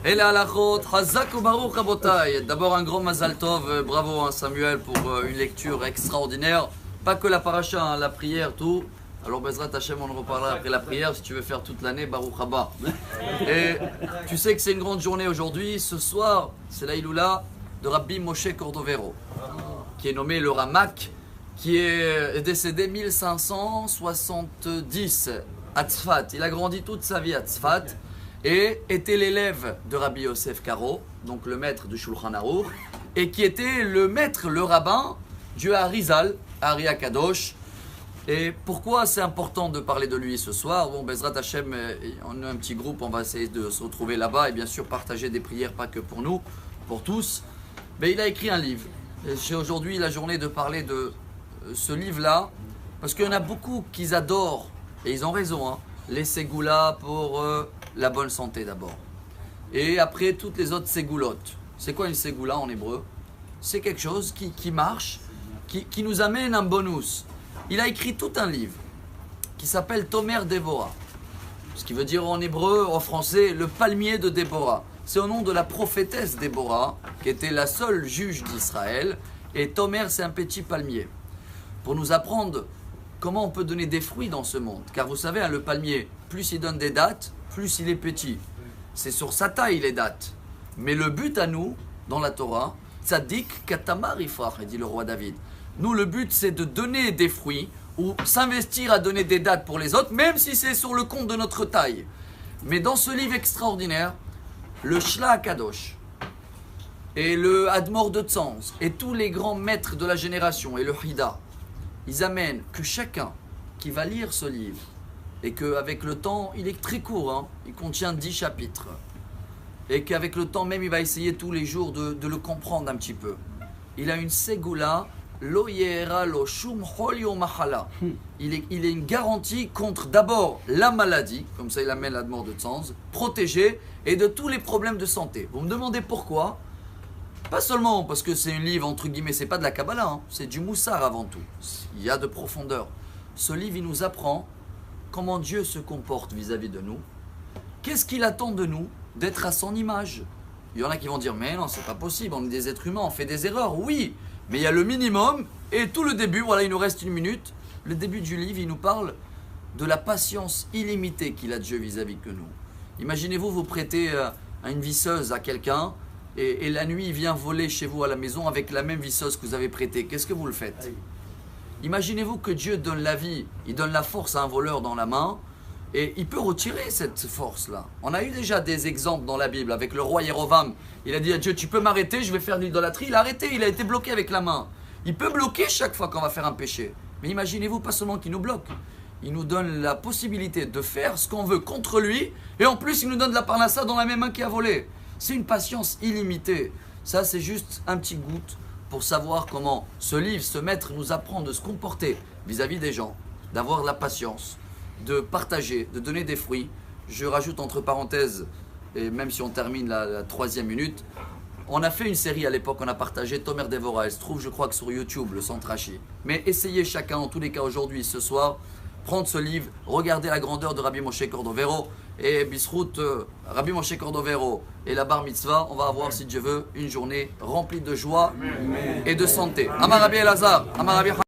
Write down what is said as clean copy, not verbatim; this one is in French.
Et la halachot, Hazak ou Baruch Rabotai. D'abord un grand Mazal Tov, bravo à Samuel pour une lecture extraordinaire. Pas que la paracha, hein, la prière, tout. Alors Bezrat Hashem, on en reparlera après la prière. Si tu veux faire toute l'année, Baruch Haba. Et tu sais que c'est une grande journée aujourd'hui. Ce soir, c'est la Iloula de Rabbi Moshe Cordovero, qui est nommé le Ramak, qui est décédé 1570 à Tzfat. Il a grandi toute sa vie à Tzfat et était l'élève de Rabbi Yosef Karo, donc le maître du Shulchan Aruch, et qui était le maître, le rabbin du Harizal, Ari Akadosh. Et pourquoi c'est important de parler de lui ce soir? Bon, Bezrat Hashem, on a un petit groupe, on va essayer de se retrouver là-bas et bien sûr partager des prières, pas que pour nous, pour tous. Mais il a écrit un livre. Et j'ai aujourd'hui la journée de parler de ce livre-là, parce qu'il y en a beaucoup qui adorent, et ils ont raison, hein, les ségoulas pour la bonne santé d'abord. Et après, toutes les autres ségoulottes. C'est quoi une ségoula en hébreu? C'est quelque chose qui marche, qui nous amène un bonus. Il a écrit tout un livre qui s'appelle Tomer Déborah. Ce qui veut dire en hébreu, en français, le palmier de Déborah. C'est au nom de la prophétesse Déborah, qui était la seule juge d'Israël. Et Tomer, c'est un petit palmier. Pour nous apprendre comment on peut donner des fruits dans ce monde. Car vous savez, hein, le palmier, plus il donne des dattes, plus il est petit. C'est sur sa taille les dattes. Mais le but à nous, dans la Torah, Tzadik katamar ifrach, dit le roi David. Nous, le but, c'est de donner des fruits ou s'investir à donner des dattes pour les autres, même si c'est sur le compte de notre taille. Mais dans ce livre extraordinaire, le Shla Kadosh et le Admor de Tzanz et tous les grands maîtres de la génération et le Hida, ils amènent que chacun qui va lire ce livre, et qu'avec le temps, il est très court, hein, il contient 10 chapitres, et qu'avec le temps même, il va essayer tous les jours de le comprendre un petit peu. Il a une ségoula, lo yera lo shum hol yo machala. Il est une garantie contre d'abord la maladie, comme ça il amène la mort de Tzanz, protégé, et de tous les problèmes de santé. Vous me demandez pourquoi? Pas seulement parce que c'est un livre, entre guillemets, c'est pas de la Kabbalah, hein, c'est du Moussar avant tout. Il y a de profondeur. Ce livre, il nous apprend comment Dieu se comporte vis-à-vis de nous. Qu'est-ce qu'il attend de nous? D'être à son image. Il y en a qui vont dire, mais non, c'est pas possible, on est des êtres humains, on fait des erreurs. Oui, mais il y a le minimum et tout le début, voilà, il nous reste une minute. Le début du livre, il nous parle de la patience illimitée qu'il a Dieu vis-à-vis de nous. Imaginez-vous, vous prêtez à une visseuse à quelqu'un et la nuit, il vient voler chez vous à la maison avec la même visseuse que vous avez prêtée. Qu'est-ce que vous le faites? Imaginez-vous que Dieu donne la vie, il donne la force à un voleur dans la main et il peut retirer cette force-là. On a eu déjà des exemples dans la Bible avec le roi Jérovam. Il a dit à Dieu, tu peux m'arrêter, je vais faire de l'idolâtrie. Il a arrêté, il a été bloqué avec la main. Il peut bloquer chaque fois qu'on va faire un péché. Mais imaginez-vous pas seulement qu'il nous bloque, il nous donne la possibilité de faire ce qu'on veut contre lui et en plus il nous donne de la parnassa dans la même main qui a volé. C'est une patience illimitée. Ça, c'est juste un petit goutte pour savoir comment ce livre, ce maître nous apprend de se comporter vis-à-vis des gens, d'avoir de la patience, de partager, de donner des fruits. Je rajoute entre parenthèses, et même si on termine la 3e minute, on a fait une série à l'époque, on a partagé Tomer Déborah. Elle se trouve, je crois que sur YouTube, le Centre Rachi. Mais essayez chacun, en tous les cas aujourd'hui, ce soir, prendre ce livre, regardez la grandeur de Rabbi Moshe Cordovero et Bisrout, Rabbi Moshe Cordovero et la Bar Mitzvah. On va avoir, si Dieu veut, une journée remplie de joie et de santé. Amar Rabbi Elazar, Amar Rabbi